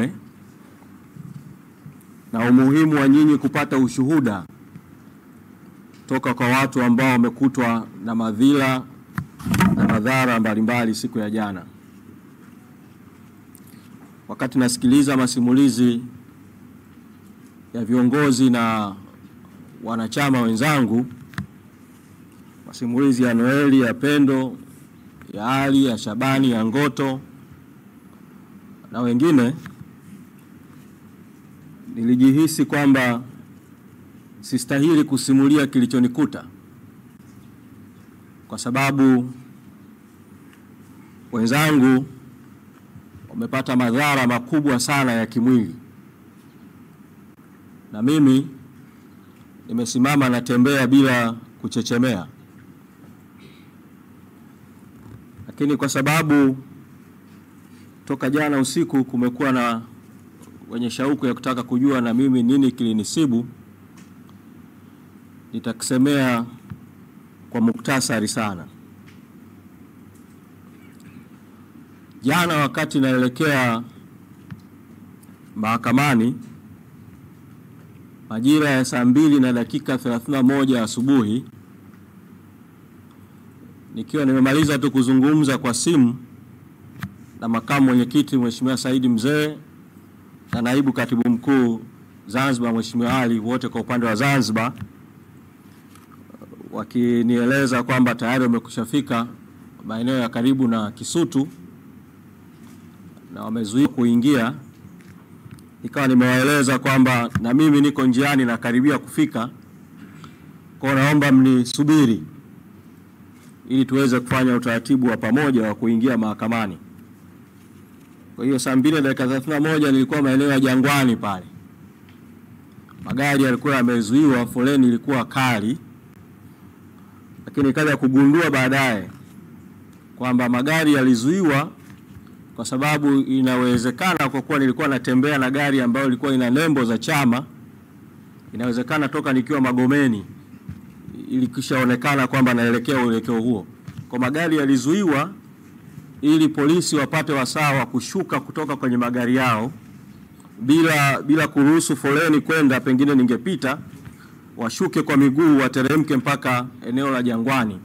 Karume na umuhimu wa nyinyi kupata ushuhuda toka kwa watu ambao wamekutwa na madhila na madhara mbalimbali siku ya jana. Wakati nasikiliza masimulizi ya viongozi na wanachama wenzangu, masimulizi ya Noeli, ya Pendo, ya Ali, ya Shabani, ya Ngoto na wengine, nilijihisi kwamba sistahili kusimulia kilichonikuta, kwa sababu wenzangu wamepata madhara makubwa sana ya kimwili, na mimi nimesimama natembea bila kuchechemea. Lakini kwa sababu toka jana usiku kumekuwa na wenye shauku ya kutaka kujua na mimi nini kilinisibu, nitakisemea kwa muktasari sana. Jana wakati naelekea mahakamani majira ya saa 2:31 asubuhi, nikiwa nimemaliza tu kuzungumza kwa simu na makamu mwenyekiti Mheshimiwa Saidi Mzee na naibu katibu mkuu Zanzibar Mheshimiwa Ali, wote kwa upande wa Zanzibar, wakinieleza kwamba tayari wamekushafika maeneo ya karibu na Kisutu na wamezuia kuingia, nikawa nimewaeleza kwamba na mimi niko njiani na karibia kufika, kwa naomba mnisubiri ili tuweze kufanya utaratibu wa pamoja wa kuingia mahakamani. Kwa hiyo saa 2:31 nilikuwa maeneo ya Jangwani pale. Magari yalikuwa yamezuiwa, foleni ilikuwa kali, lakini nikaja kugundua baadaye kwamba magari yalizuiwa kwa sababu inawezekana, kwa kuwa nilikuwa natembea na gari ambayo ilikuwa ina nembo za chama, inawezekana toka nikiwa Magomeni ilikishaonekana kwamba naelekea uelekeo huo. Kwa magari yalizuiwa ili polisi wapate wasaa wa kushuka kutoka kwenye magari yao bila kuruhusu foleni kwenda, pengine ningepita, washuke kwa miguu wateremke mpaka eneo la Jangwani,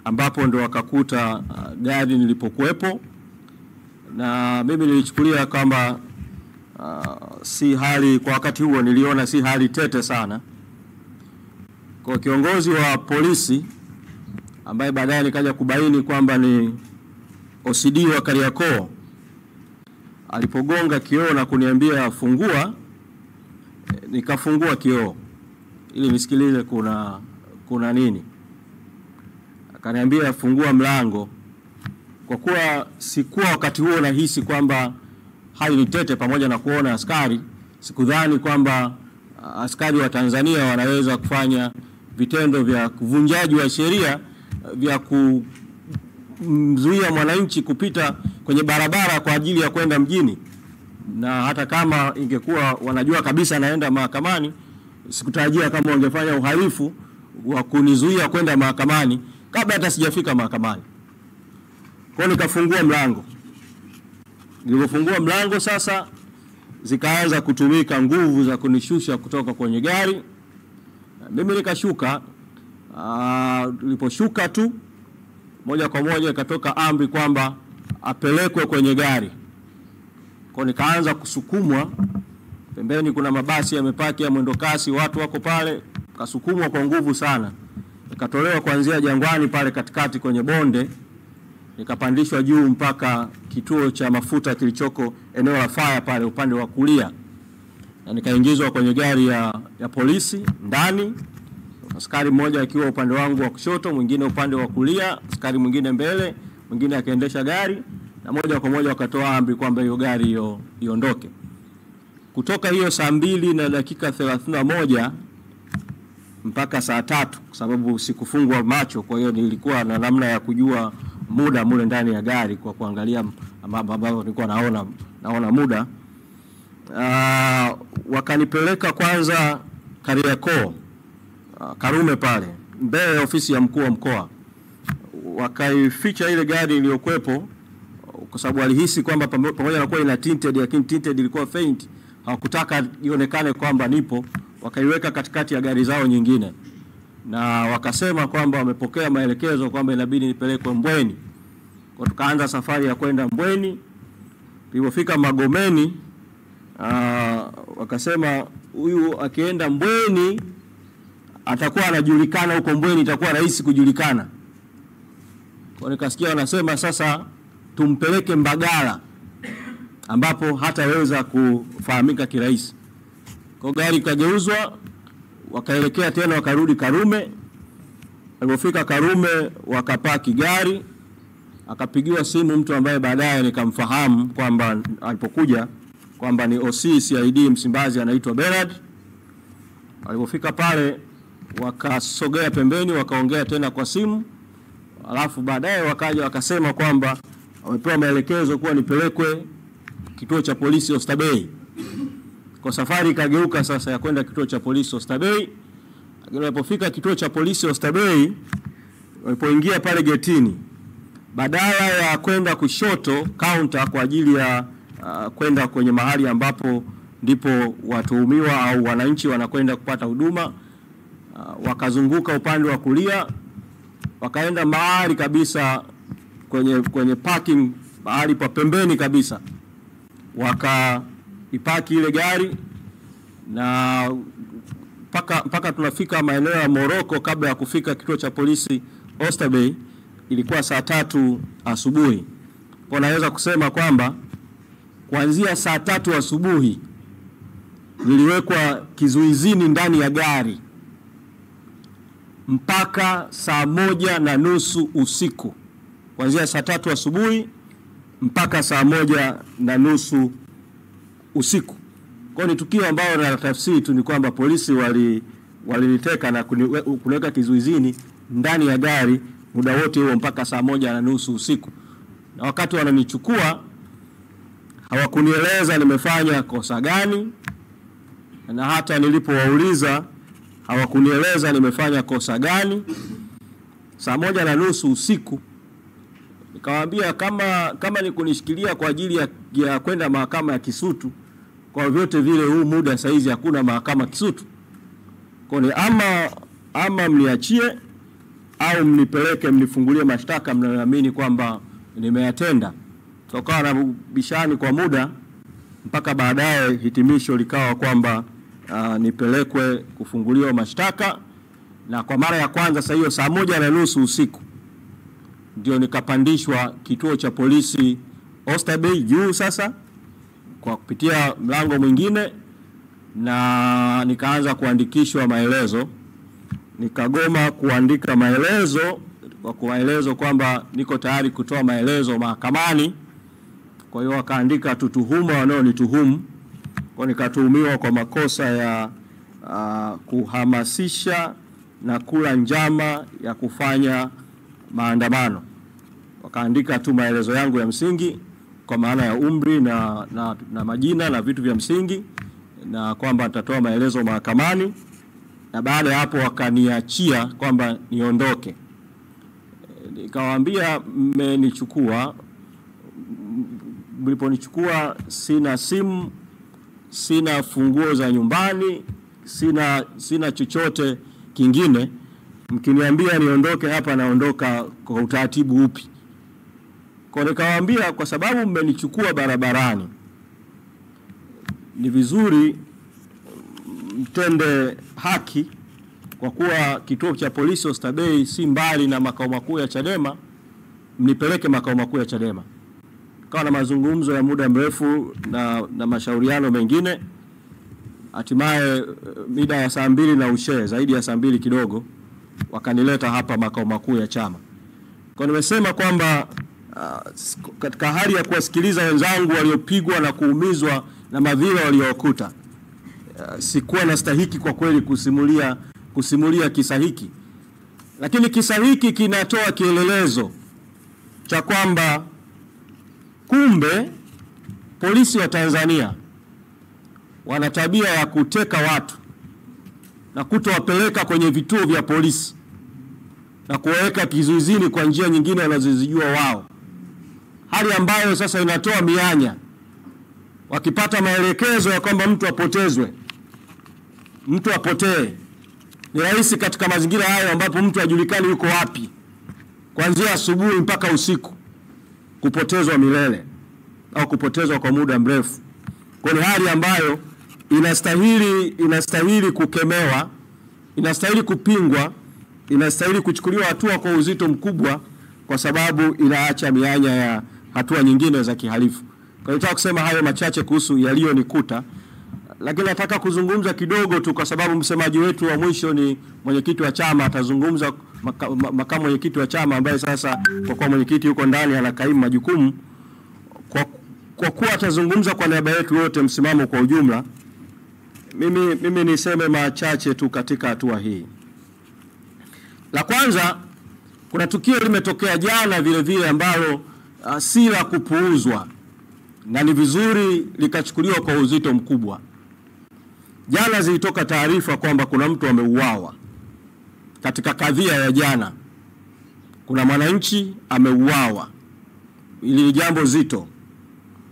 ambapo ndo wakakuta gari nilipokuepo. Na mimi nilichukulia kwamba si hali, kwa wakati huo niliona si hali tete sana. Kwa kiongozi wa polisi ambaye baadaye nikaja kubaini kwamba ni OCD wa Kariakoo, alipogonga kioo na kuniambia fungua, nikafungua kioo ili nisikilize kuna nini. Akaniambia fungua mlango. Kwa kuwa sikuwa wakati huo nahisi kwamba hali ni tete, pamoja na kuona askari, sikudhani kwamba askari wa Tanzania wanaweza kufanya vitendo vya kuvunjaji wa sheria vya kumzuia mwananchi kupita kwenye barabara kwa ajili ya kwenda mjini. Na hata kama ingekuwa wanajua kabisa naenda mahakamani, sikutarajia kama wangefanya uhalifu wa kunizuia kwenda mahakamani kabla hata sijafika mahakamani. Kwa nikafungua mlango. Nilipofungua mlango sasa zikaanza kutumika nguvu za kunishusha kutoka kwenye gari. Mimi nikashuka. Niliposhuka tu moja kwa moja ikatoka amri kwamba apelekwe kwenye gari. Kwa nikaanza kusukumwa. Pembeni kuna mabasi yamepaki ya mwendo kasi, watu wako pale, kasukumwa kwa nguvu sana. Nikatolewa kuanzia Jangwani pale katikati kwenye bonde, nikapandishwa juu mpaka kituo cha mafuta kilichoko eneo la fire pale upande wa kulia, na nikaingizwa kwenye gari ya polisi ndani, askari mmoja akiwa upande wangu wa kushoto, mwingine upande wa kulia, askari mwingine mbele, mwingine akaendesha gari, na moja kwa moja wakatoa amri kwamba hiyo gari iondoke. Kutoka hiyo saa 2:31 mpaka saa 3, kwa sababu sikufungwa macho, kwa hiyo nilikuwa na namna ya kujua muda mule ndani ya gari kwa kuangalia ambavyo nilikuwa naona muda. Wakanipeleka kwanza Kariakoo, Karume pale mbele ya ofisi ya mkuu wa mkoa. Wakaificha ile gari iliyokuepo kwa sababu walihisi kwamba pamoja na kuwa ina tinted, lakini tinted ilikuwa faint, hawakutaka ionekane kwamba nipo, wakaiweka katikati ya gari zao nyingine, na wakasema kwamba wamepokea maelekezo kwamba inabidi nipelekwe Mbweni. Kwa tukaanza safari ya kwenda Mbweni. Tulipofika Magomeni, wakasema huyu akienda Mbweni atakuwa anajulikana huko Mbweni, itakuwa rahisi kujulikana. Kwa nikasikia wanasema sasa tumpeleke Mbagala ambapo hataweza kufahamika kirahisi. Kwa gari kageuzwa, wakaelekea tena wakarudi Karume. Walipofika Karume wakapaki gari, akapigiwa simu mtu ambaye baadaye nikamfahamu kwamba alipokuja kwamba ni OC CID Msimbazi, anaitwa Bernard. Walipofika pale wakasogea pembeni, wakaongea tena kwa simu, alafu baadaye wakaja wakasema kwamba wamepewa maelekezo kuwa nipelekwe kituo cha polisi Oysterbay. Kwa safari ikageuka sasa ya kwenda kituo cha polisi Oysterbay. Walipofika kituo cha polisi Oysterbay, walipoingia pale getini, badala ya kwenda kushoto counter kwa ajili ya kwenda kwenye mahali ambapo ndipo watuhumiwa au wananchi wanakwenda kupata huduma, wakazunguka upande wa kulia, wakaenda mahali kabisa kwenye parking, mahali pa pembeni kabisa, wakaipaki ile gari, na mpaka tunafika maeneo ya Moroko. Kabla ya kufika kituo cha polisi Oysterbay ilikuwa saa 3 asubuhi. Kwa naweza kusema kwamba kuanzia saa 3 asubuhi niliwekwa kizuizini ndani ya gari mpaka saa 1:30 usiku. Kuanzia saa 3 asubuhi mpaka saa 1:30 usiku. Kwa ni tukio ambalo na tafsiri tu ni kwamba polisi waliniteka na kuniweka kizuizini ndani ya gari muda wote huo mpaka saa 1:30 usiku. Na wakati wananichukua hawakunieleza nimefanya kosa gani, na hata nilipowauliza hawakunieleza nimefanya kosa gani. Saa 1:30 usiku nikamwambia kama ni kunishikilia kwa ajili ya kwenda mahakama ya Kisutu, kwa vyote vile huu muda saizi hakuna mahakama Kisutu. Kwa ni ama mniachie au mnipeleke mnifungulie mashtaka mnayoamini kwamba nimeyatenda. Tukawa na bishani kwa muda mpaka baadaye hitimisho likawa kwamba nipelekwe kufunguliwa mashtaka. Na kwa mara ya kwanza sasa hiyo saa 1:30 usiku ndio nikapandishwa kituo cha polisi Oysterbay juu sasa kwa kupitia mlango mwingine, na nikaanza kuandikishwa maelezo. Nikagoma kuandika maelezo kwa kuwaeleza kwamba niko tayari kutoa maelezo mahakamani. Kwa hiyo wakaandika tuhuma wanaonituhumu. Kwa nikatuhumiwa kwa makosa ya kuhamasisha na kula njama ya kufanya maandamano. Wakaandika tu maelezo yangu ya msingi kwa maana ya umri na majina na vitu vya msingi, na kwamba nitatoa maelezo mahakamani, na baada ya hapo wakaniachia kwamba niondoke. Nikawaambia mmenichukua, mliponichukua sina simu, sina funguo za nyumbani, sina chochote kingine. Mkiniambia niondoke hapa naondoka kwa utaratibu upi? Kwa nikawaambia kwa sababu mmenichukua barabarani, ni vizuri mtende haki, kwa kuwa kituo cha polisi Oysterbay si mbali na makao makuu ya Chadema, mnipeleke makao makuu ya Chadema. Kawa na mazungumzo ya muda mrefu na mashauriano mengine. Hatimaye mida ya saa 2 na ushe, zaidi ya saa 2 kidogo, wakanileta hapa makao makuu ya chama. Kwa nimesema kwamba katika hali ya kuwasikiliza wenzangu waliopigwa na kuumizwa na madhila waliokuta, sikuwa nastahiki kwa kweli kusimulia kisa hiki. Lakini kisa hiki kinatoa kielelezo cha kwamba kumbe polisi wa Tanzania wana tabia ya kuteka watu na kutowapeleka kwenye vituo vya polisi na kuweka kizuizini kwa njia nyingine wanazozijua wao. hali ambayo sasa inatoa mianya. Wakipata maelekezo ya kwamba mtu apotezwe, mtu apotee, ni rahisi katika mazingira hayo ambapo mtu hajulikani yuko wapi, kuanzia asubuhi mpaka usiku, kupotezwa milele au kupotezwa kwa muda mrefu. Kwa ni hali ambayo inastahili kukemewa, inastahili kupingwa, inastahili kuchukuliwa hatua kwa uzito mkubwa, kwa sababu inaacha mianya ya hatua nyingine za kihalifu. Kwa hiyo nataka kusema hayo machache kuhusu yaliyonikuta, lakini nataka kuzungumza kidogo tu kwa sababu msemaji wetu wa mwisho ni mwenyekiti wa chama. Atazungumza makamu mwenyekiti wa chama ambaye sasa kwa kuwa mwenyekiti yuko ndani anakaimu majukumu. Kwa kuwa atazungumza kwa niaba yetu wote msimamo kwa ujumla, mimi niseme machache tu katika hatua hii. La kwanza, kuna tukio limetokea jana vile vile ambalo si la kupuuzwa na ni vizuri likachukuliwa kwa uzito mkubwa. Jana zilitoka taarifa kwamba kuna mtu ameuawa. Katika kadhia ya jana, kuna mwananchi ameuawa. Hili ni jambo zito,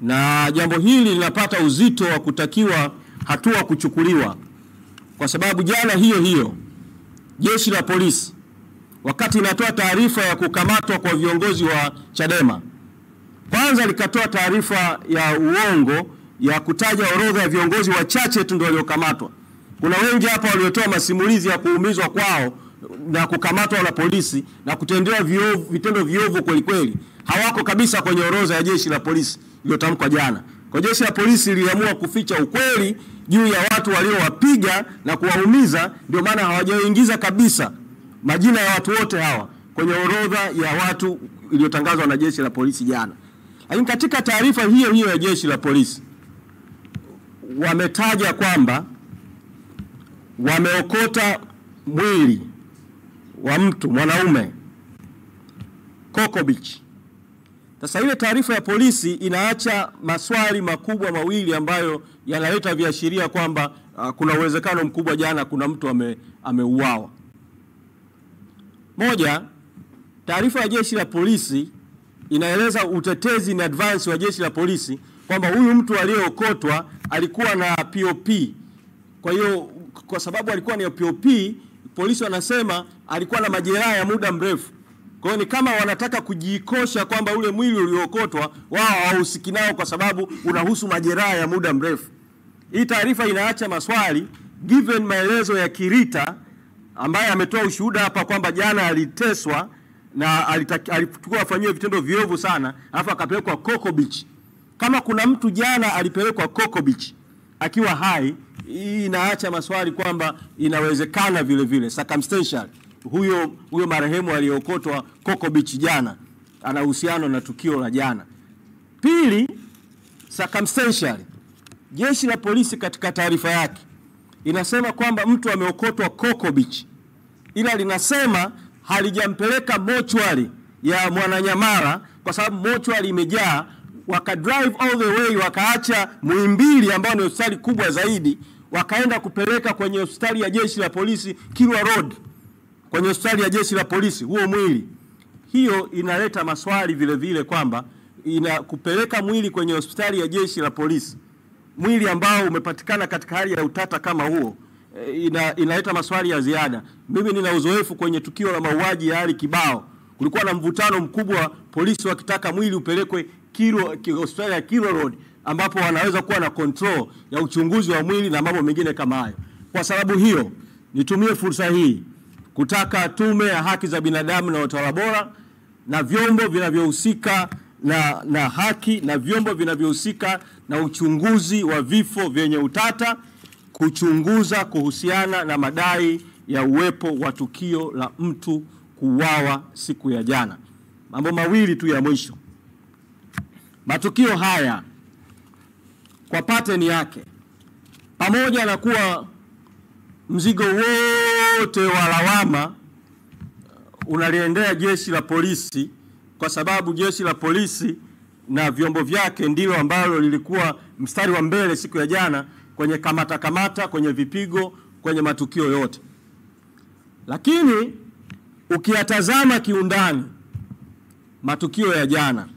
na jambo hili linapata uzito wa kutakiwa hatua kuchukuliwa, kwa sababu jana hiyo jeshi la polisi wakati inatoa taarifa ya kukamatwa kwa viongozi wa Chadema, kwanza likatoa taarifa ya uongo ya kutaja orodha ya viongozi wachache tu ndio waliokamatwa. Kuna wengi hapa waliotoa masimulizi ya kuumizwa kwao na kukamatwa na polisi na kutendewa vitendo viovu kweli kweli. Hawako kabisa kwenye orodha ya jeshi la polisi iliyotamkwa jana. Kwa jeshi la polisi liliamua kuficha ukweli juu ya watu waliowapiga na kuwaumiza, ndio maana hawajaingiza kabisa majina ya watu wote hawa kwenye orodha ya watu iliyotangazwa na jeshi la polisi jana. Lakini katika taarifa hiyo ya jeshi la polisi wametaja kwamba wameokota mwili wa mtu mwanaume Coco Beach. Sasa ile taarifa ya polisi inaacha maswali makubwa mawili ambayo yanaleta viashiria kwamba kuna uwezekano mkubwa jana kuna mtu ameuawa. Moja, taarifa ya jeshi la polisi inaeleza utetezi in advance wa jeshi la polisi kwamba huyu mtu aliyeokotwa alikuwa na POP. Kwa hiyo kwa sababu alikuwa na POP, polisi wanasema alikuwa na majeraha ya muda mrefu. Kwa hiyo ni kama wanataka kujikosha kwamba ule mwili uliookotwa wao hawahusiki nao kwa sababu unahusu majeraha ya muda mrefu. Hii taarifa inaacha maswali given maelezo ya Kirita ambaye ametoa ushuhuda hapa kwamba jana aliteswa na alikuwa afanyiwe vitendo viovu sana, alafu akapelekwa Coco Beach. Kama kuna mtu jana alipelekwa Coco Beach akiwa hai, hii inaacha maswali kwamba inawezekana vile vile circumstantial huyo marehemu aliyeokotwa Coco Beach jana ana uhusiano na tukio la jana. Pili, circumstantial, jeshi la polisi katika taarifa yake inasema kwamba mtu ameokotwa Coco Beach, ila linasema halijampeleka mochwari ya Mwananyamala kwa sababu mochwari imejaa. Waka drive all the way, wakaacha Muhimbili ambao ni hospitali kubwa zaidi, wakaenda kupeleka kwenye hospitali ya jeshi la polisi Kilwa Road, kwenye hospitali ya jeshi la polisi huo mwili. Hiyo inaleta maswali vile vile kwamba kupeleka mwili kwenye hospitali ya jeshi la polisi, mwili ambao umepatikana katika hali ya utata kama huo, inaleta maswali ya ziada. Mimi nina uzoefu kwenye tukio la mauaji ya Ali Kibao. Kulikuwa na mvutano mkubwa, polisi wakitaka mwili upelekwe hospitali ya Kilwa Road ambapo wanaweza kuwa na control ya uchunguzi wa mwili na mambo mengine kama hayo. Kwa sababu hiyo, nitumie fursa hii kutaka Tume ya Haki za Binadamu na Utawala Bora na vyombo vinavyohusika na haki na vyombo vinavyohusika na uchunguzi wa vifo vyenye utata kuchunguza kuhusiana na madai ya uwepo wa tukio la mtu kuuawa siku ya jana. Mambo mawili tu ya mwisho. Matukio haya kwa pattern yake, pamoja na kuwa mzigo wote wa lawama unaliendea jeshi la polisi, kwa sababu jeshi la polisi na vyombo vyake ndilo ambalo lilikuwa mstari wa mbele siku ya jana kwenye kamata, kwenye vipigo, kwenye matukio yote. Lakini ukiyatazama kiundani matukio ya jana,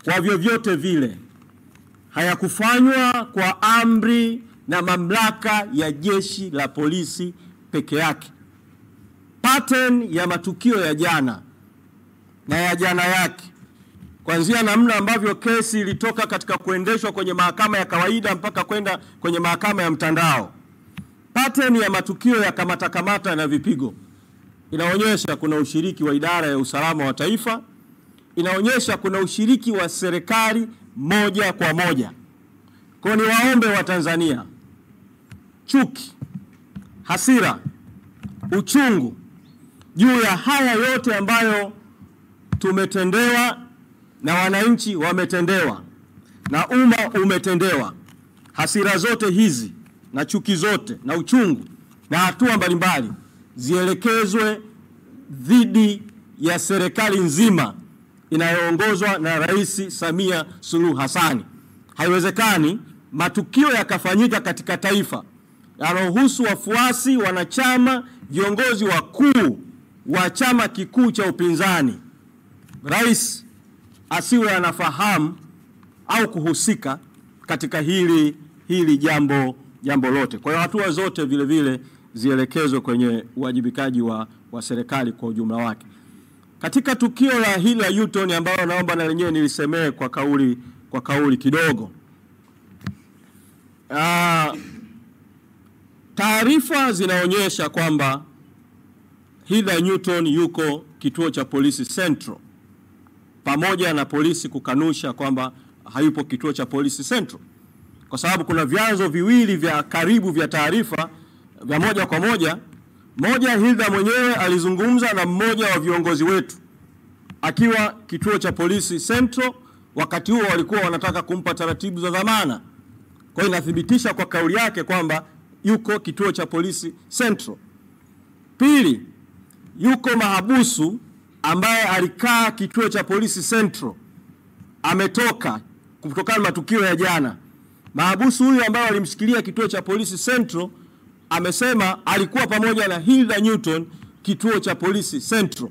kwa vyovyote vile hayakufanywa kwa amri na mamlaka ya jeshi la polisi peke yake. Pattern ya matukio ya jana na ya jana yake, kuanzia namna ambavyo kesi ilitoka katika kuendeshwa kwenye mahakama ya kawaida mpaka kwenda kwenye mahakama ya mtandao, pattern ya matukio ya kamata na vipigo inaonyesha kuna ushiriki wa idara ya usalama wa taifa, inaonyesha kuna ushiriki wa serikali moja kwa moja. Kwa ni waombe wa Tanzania, chuki, hasira, uchungu juu ya haya yote ambayo tumetendewa na wananchi wametendewa na umma umetendewa, hasira zote hizi na chuki zote na uchungu na hatua mbalimbali zielekezwe dhidi ya serikali nzima inayoongozwa na Rais Samia Suluhu Hassan. Haiwezekani matukio yakafanyika katika taifa yanayohusu wafuasi, wanachama, viongozi wakuu wa chama kikuu cha upinzani, rais asiwe anafahamu au kuhusika katika hili jambo lote. Kwa hiyo hatua zote vile vile zielekezwe kwenye uwajibikaji wa serikali kwa ujumla wake. Katika tukio la hili la U-turn ambalo naomba na lenyewe nilisemee kwa kauli kidogo. Taarifa zinaonyesha kwamba Hilda Newton yuko kituo cha polisi Central, pamoja na polisi kukanusha kwamba hayupo kituo cha polisi Central, kwa sababu kuna vyanzo viwili vya karibu vya taarifa vya moja kwa moja. Moja, Hilda mwenyewe alizungumza na mmoja wa viongozi wetu akiwa kituo cha polisi Central, wakati huo walikuwa wanataka kumpa taratibu za dhamana. Kwa hiyo inathibitisha kwa kauli yake kwamba yuko kituo cha polisi Central. Pili, yuko mahabusu ambaye alikaa kituo cha polisi Central, ametoka kutokana na matukio ya jana. Mahabusu huyu ambaye alimshikilia kituo cha polisi Central amesema alikuwa pamoja na Hilda Newton kituo cha polisi Central.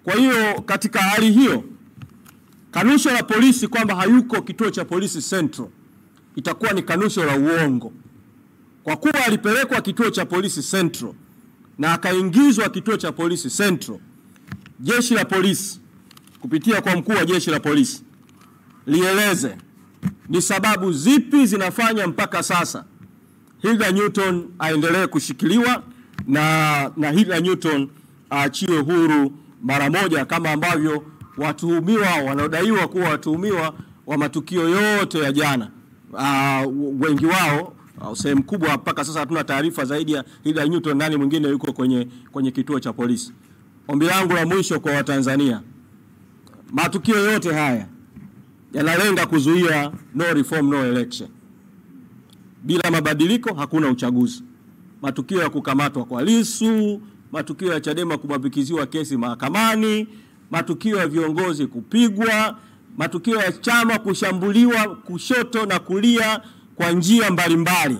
Kwa hiyo katika hali hiyo, kanusho la polisi kwamba hayuko kituo cha polisi Central itakuwa ni kanusho la uongo. Kwa kuwa alipelekwa kituo cha polisi Central na akaingizwa kituo cha polisi Central, jeshi la polisi kupitia kwa mkuu wa jeshi la polisi lieleze ni sababu zipi zinafanya mpaka sasa Hilda Newton aendelee kushikiliwa na Hilda Newton aachiwe huru mara moja, kama ambavyo watuhumiwa wanaodaiwa kuwa watuhumiwa wa matukio yote ya jana, wengi wao sehemu kubwa mpaka sasa hatuna taarifa zaidi ya Hilda Newton nani mwingine yuko kwenye kituo cha polisi. Ombi langu la mwisho kwa Watanzania, matukio yote haya yanalenga kuzuia no reform no election. Bila mabadiliko hakuna uchaguzi. Matukio ya kukamatwa kwa Lissu, matukio ya Chadema kubabikiziwa kesi mahakamani, matukio ya viongozi kupigwa, matukio ya chama kushambuliwa kushoto na kulia kwa njia mbalimbali,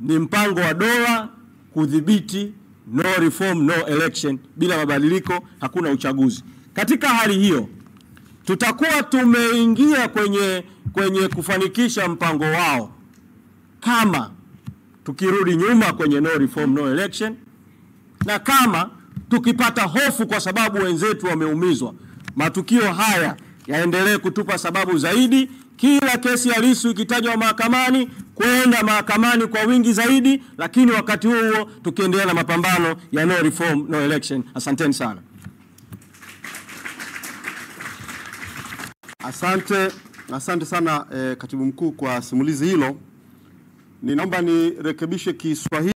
ni mpango wa dola kudhibiti no reform no election. Bila mabadiliko hakuna uchaguzi. Katika hali hiyo tutakuwa tumeingia kwenye kufanikisha mpango wao kama tukirudi nyuma kwenye no reform no election, na kama tukipata hofu kwa sababu wenzetu wameumizwa. Matukio haya yaendelee kutupa sababu zaidi, kila kesi ya Lissu ikitajwa mahakamani, kwenda mahakamani kwa wingi zaidi, lakini wakati huo tukiendelea na mapambano ya no reform no election. Asanteni sana. Asante sana Katibu Mkuu kwa simulizi hilo. Ninaomba nirekebishe Kiswahili.